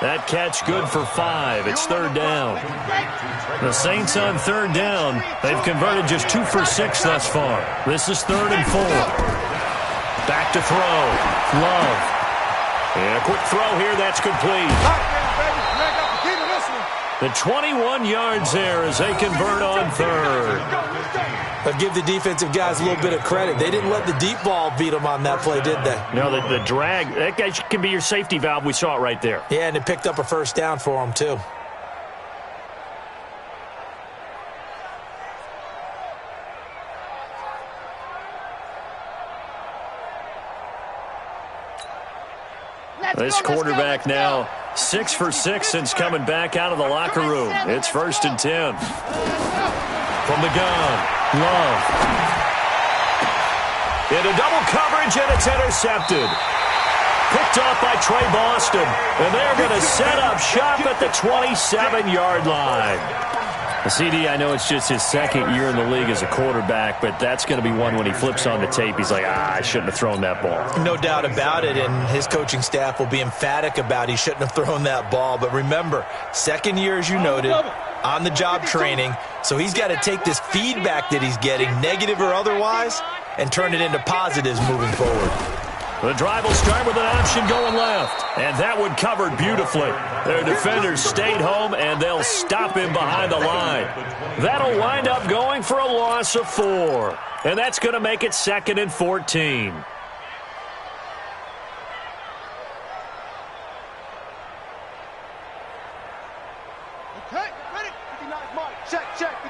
That catch good for 5. It's 3rd down. The Saints on 3rd down. They've converted just 2 for 6 thus far. This is 3rd and 4. Back to throw. Love. And a quick throw here. That's complete. The 21 yards there as they convert on 3rd. But give the defensive guys a little bit of credit. They didn't let the deep ball beat them on that play, did they? No, the drag, that guy can be your safety valve. We saw it right there. Yeah, and it picked up a first down for them, too. This quarterback now 6 for 6 since coming back out of the locker room. It's 1st and 10. From the gun, Love. Into double coverage, and it's intercepted. Picked off by Trey Boston. And they're going to set up shop at the 27-yard line. CD, I know it's just his 2nd year in the league as a quarterback, but that's going to be one when he flips on the tape, he's like, I shouldn't have thrown that ball. No doubt about it, and his coaching staff will be emphatic about he shouldn't have thrown that ball. But remember, 2nd year, as you noted, on-the-job training, so he's got to take this feedback that he's getting, negative or otherwise, and turn it into positives moving forward. The drive will start with an option going left, and that one covered beautifully. Their defenders stayed home, and they'll stop him behind the line. That'll wind up going for a loss of 4, and that's going to make it 2nd and 14. Okay, ready.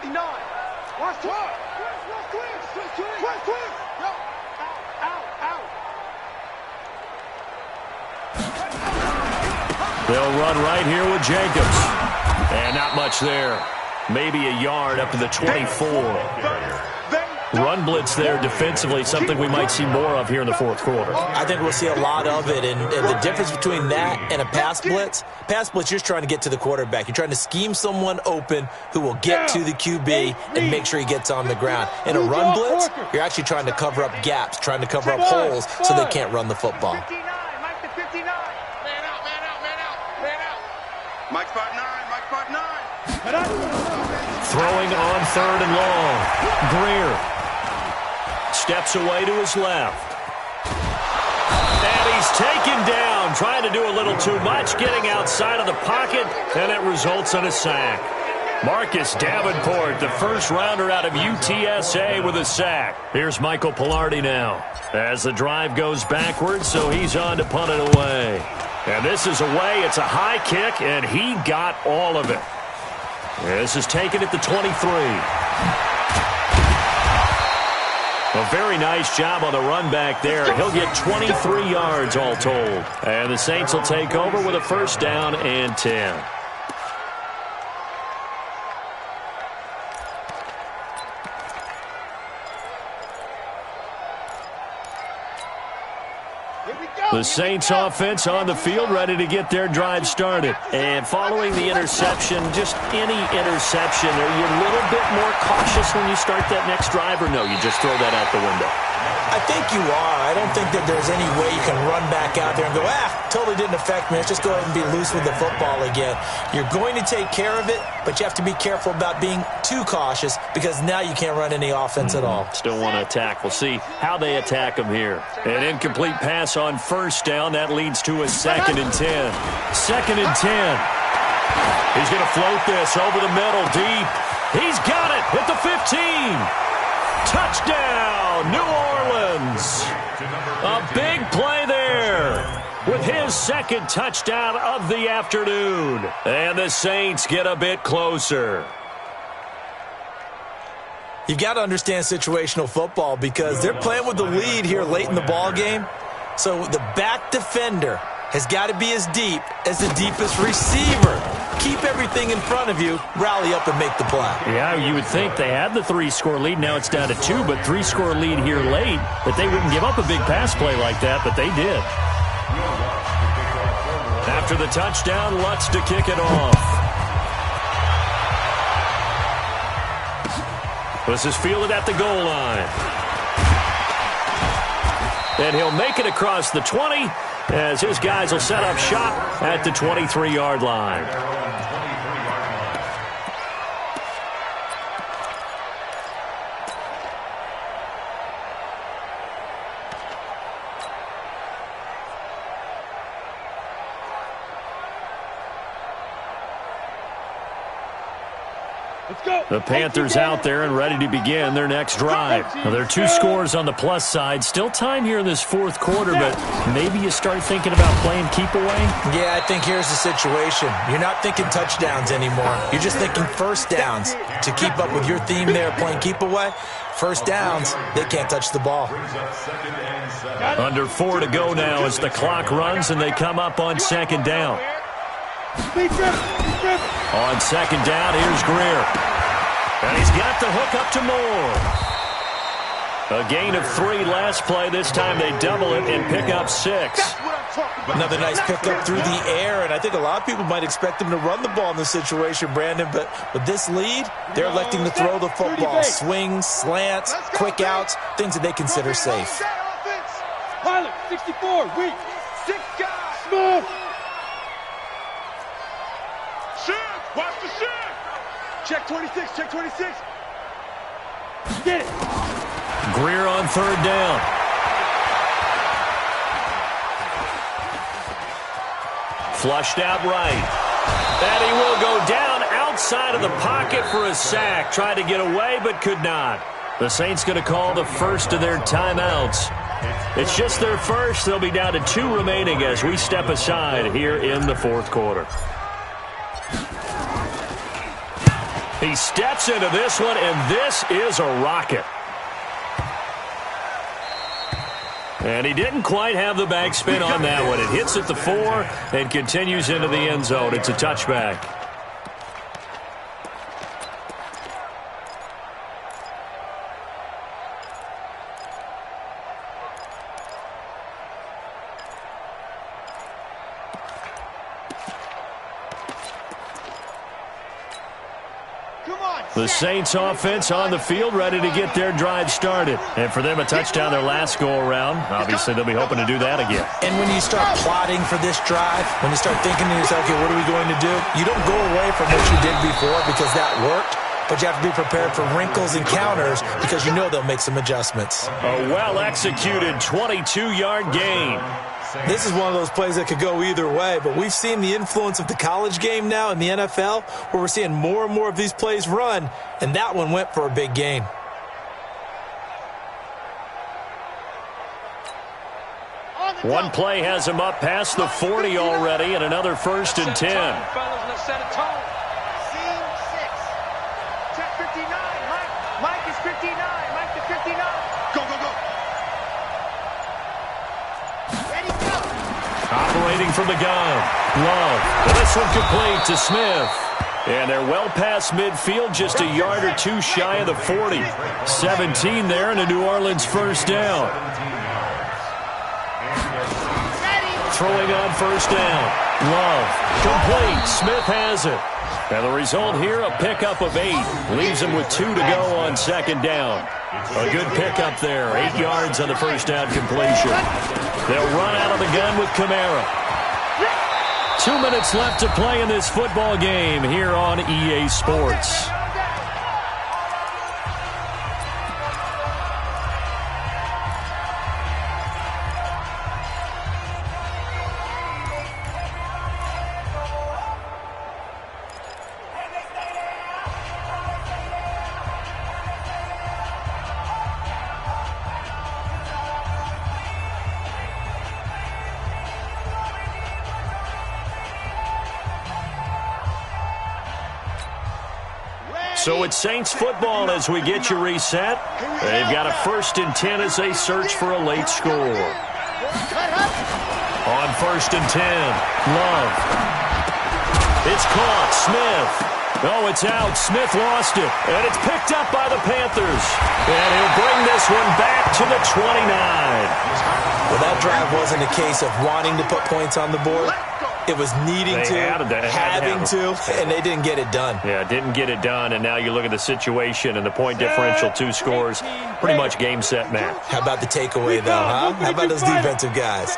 59. Watch twist. Twist. Out. They'll run right here with Jacobs. And not much there. Maybe a yard up to the 24. Run blitz there defensively, something we might see more of here in the fourth quarter. I think we'll see a lot of it, and the difference between that and a pass blitz, you're just trying to get to the quarterback. You're trying to scheme someone open who will get to the QB and make sure he gets on the ground. In a run blitz, you're actually trying to cover up gaps, trying to cover up holes so they can't run the football. 59, Mike to 59. Man out. Mike spot 9. Throwing on 3rd and long. Greer steps away to his left. And he's taken down, trying to do a little too much, getting outside of the pocket, and it results in a sack. Marcus Davenport, the first rounder out of UTSA, with a sack. Here's Michael Pilardi now as the drive goes backwards, so he's on to punt it away. And this is away. It's a high kick, and he got all of it. This is taken at the 23. A very nice job on the run back there. He'll get 23 yards all told. And the Saints will take over with a first down and 10. The Saints offense on the field, ready to get their drive started. And following the interception, just any interception, are you a little bit more cautious when you start that next drive, or no, you just throw that out the window? I think you are. I don't think that there's any way you can run back out there and go, totally didn't affect me. Let's just go ahead and be loose with the football again. You're going to take care of it, but you have to be careful about being too cautious because now you can't run any offense at all. Still want to attack. We'll see how they attack them here. An incomplete pass on first down. That leads to a 2nd and 10. 2nd and 10. He's going to float this over the middle deep. He's got it at the 15. Touchdown, New Orleans. A big play there with his second touchdown of the afternoon. And the Saints get a bit closer. You've got to understand situational football because they're playing with the lead here late in the ball game. So the back defender has got to be as deep as the deepest receiver. Keep everything in front of you, rally up and make the play. Yeah, you would think they had the 3-score lead. Now it's down to 2, but 3-score lead here late, that they wouldn't give up a big pass play like that, but they did. After the touchdown, Lutz to kick it off. This is fielded at the goal line. And he'll make it across the 20 as his guys will set up shop at the 23-yard line. The Panthers out there and ready to begin their next drive. Now, there are 2 scores on the plus side. Still time here in this fourth quarter, but maybe you start thinking about playing keep away? Yeah, I think here's the situation. You're not thinking touchdowns anymore. You're just thinking first downs. To keep up with your theme there, playing keep away, first downs, they can't touch the ball. Under 4 to go now as the clock runs and they come up on 2nd down. On 2nd down, here's Greer. And he's got the hook up to Moore. A gain of 3 last play. This time they double it and pick up 6. Another nice pickup through the air, and I think a lot of people might expect them to run the ball in this situation, Brandon, but with this lead, they're electing to throw the football. Swings, slants, quick outs, things that they consider safe. Pilot, 64, weak. 6 guys. Smooth. Shift, watch the shift. Check 26, check 26. Get it. Greer on 3rd down. Flushed out right. And he will go down outside of the pocket for a sack. Tried to get away, but could not. The Saints going to call the first of their timeouts. It's just their first. They'll be down to 2 remaining as we step aside here in the fourth quarter. He steps into this one, and this is a rocket. And he didn't quite have the backspin on that one. It hits at the 4 and continues into the end zone. It's a touchback. The Saints offense on the field, ready to get their drive started. And for them, a touchdown their last go-around. Obviously, they'll be hoping to do that again. And when you start plotting for this drive, when you start thinking to yourself, okay, what are we going to do? You don't go away from what you did before because that worked, but you have to be prepared for wrinkles and counters because you know they'll make some adjustments. A well-executed 22-yard gain. This is one of those plays that could go either way, but we've seen the influence of the college game now in the NFL where we're seeing more and more of these plays run, and that one went for a big gain. One play has him up past the 40 already, and another 1st and 10. Check 59. Mike is 59. Mike to 59. Go, go, go. Operating from the gun. Love. And this one complete to Smith. And they're well past midfield, just a yard or two shy of the 40. 17 there and a New Orleans first down. Throwing on first down. Love. Complete. Smith has it. And the result here, a pickup of 8. Leaves him with 2 to go on second down. A good pickup there. 8 yards on the first down completion. They'll run out of the gun with Kamara. 2 minutes left to play in this football game here on EA Sports. So it's Saints football as we get you reset. They've got a 1st and 10 as they search for a late score. On 1st and 10, Love. It's caught. Smith. Oh, it's out. Smith lost it. And it's picked up by the Panthers. And he'll bring this one back to the 29. Well, that drive wasn't a case of wanting to put points on the board. It was needing having to, and they didn't get it done. Yeah, didn't get it done, and now you look at the situation and the point differential, 2 scores, pretty much game, set, match. How about the takeaway, though, huh? How about those defensive guys?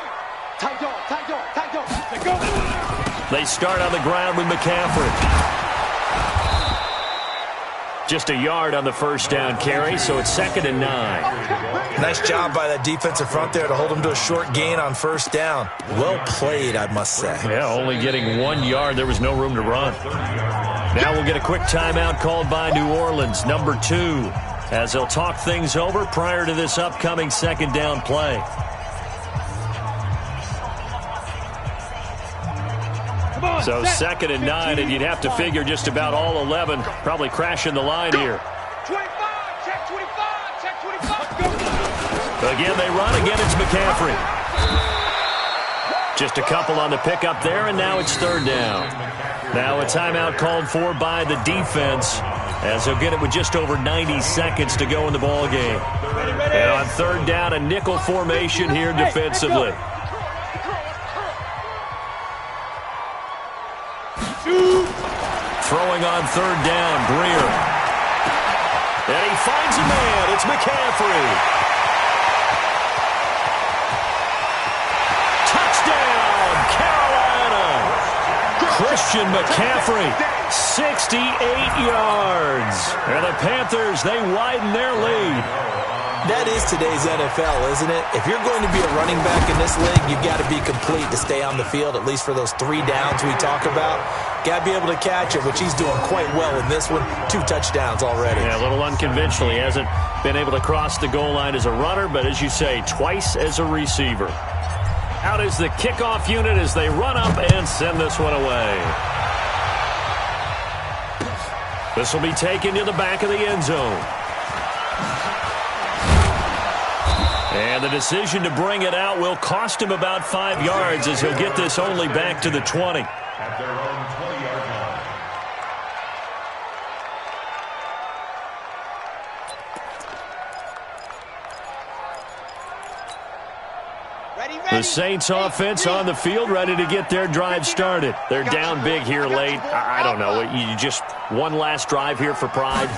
They start on the ground with McCaffrey. Just a yard on the first down carry, so it's 2nd and 9. Nice job by that defensive front there to hold them to a short gain on first down. Well played, I must say. Yeah, only getting 1 yard. There was no room to run. Now we'll get a quick timeout called by New Orleans, number 2, as they'll talk things over prior to this upcoming 2nd down play. So 2nd and 9, and you'd have to figure just about all 11 probably crashing the line here. 25, check 25, check 25, go. Again, they run. Again, it's McCaffrey. Just a couple on the pickup there, and now it's 3rd down. Now a timeout called for by the defense, as they'll get it with just over 90 seconds to go in the ball game. And on 3rd down, a nickel formation here defensively. Throwing on 3rd down, Breer. And he finds a man. It's McCaffrey. Touchdown, Carolina. Christian McCaffrey, 68 yards. And the Panthers, they widen their lead. That is today's NFL, isn't it? If you're going to be a running back in this league, you've got to be complete to stay on the field, at least for those 3 downs we talk about. Got to be able to catch it, which he's doing quite well in this one. 2 touchdowns already. Yeah, a little unconventional. He hasn't been able to cross the goal line as a runner, but as you say, twice as a receiver. Out is the kickoff unit as they run up and send this one away. This will be taken to the back of the end zone. And the decision to bring it out will cost him about 5 yards as he'll get this only back to the 20. At their own 20-yard line. The Saints offense on the field, ready to get their drive started. They're down big here late. I don't know. You just one last drive here for pride?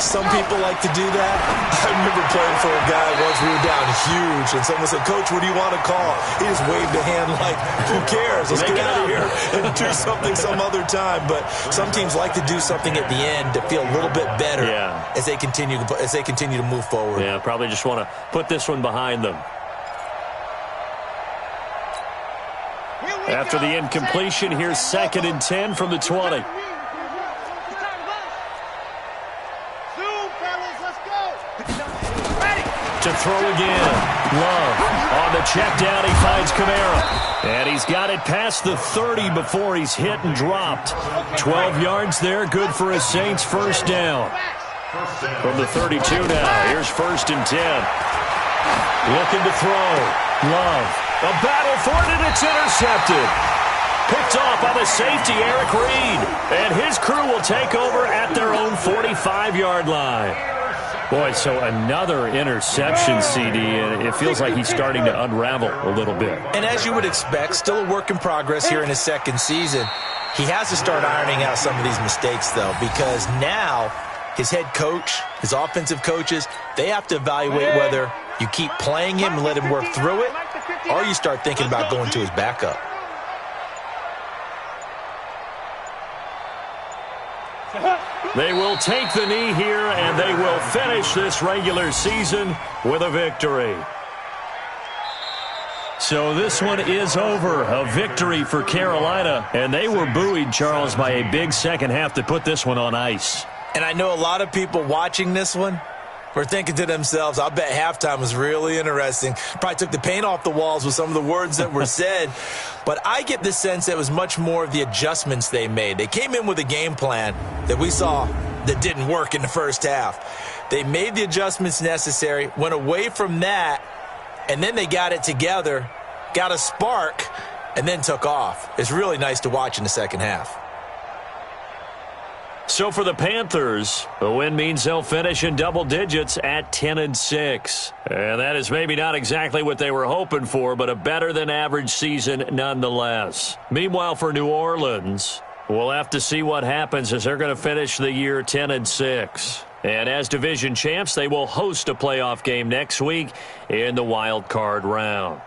Some people like to do that. I remember playing for a guy once. We were down huge, and someone said, "Coach, what do you want to call?" He just waved a hand like, "Who cares? Let's get out of here and do something some other time." But some teams like to do something at the end to feel a little bit better as they continue to move forward. Yeah, probably just want to put this one behind them. After the incompletion, here's 2nd and 10 from the 20. To throw again. Love on the check down. He finds Kamara. And he's got it past the 30 before he's hit and dropped. 12 yards there. Good for a Saints first down. From the 32 now. Here's 1st and 10. Looking to throw. Love. A battle for it, and it's intercepted. Picked off by the safety, Eric Reed. And his crew will take over at their own 45-yard line. Boy, so another interception, CD, and it feels like he's starting to unravel a little bit. And as you would expect, still a work in progress here in his second season. He has to start ironing out some of these mistakes, though, because now his head coach, his offensive coaches, they have to evaluate whether you keep playing him and let him work through it, or you start thinking about going to his backup. They will take the knee here, and they will finish this regular season with a victory. So this one is over. A victory for Carolina, and they were buoyed, Charles, by a big second half to put this one on ice. And I know a lot of people watching this one were thinking to themselves, I bet halftime was really interesting. Probably took the paint off the walls with some of the words that were said. But I get the sense that it was much more of the adjustments they made. They came in with a game plan that we saw that didn't work in the first half. They made the adjustments necessary, went away from that, and then they got it together, got a spark, and then took off. It's really nice to watch in the second half. So for the Panthers, a win means they'll finish in double digits at 10-6. And that is maybe not exactly what they were hoping for, but a better-than-average season nonetheless. Meanwhile, for New Orleans, we'll have to see what happens as they're going to finish the year 10-6. And as division champs, they will host a playoff game next week in the wild card round.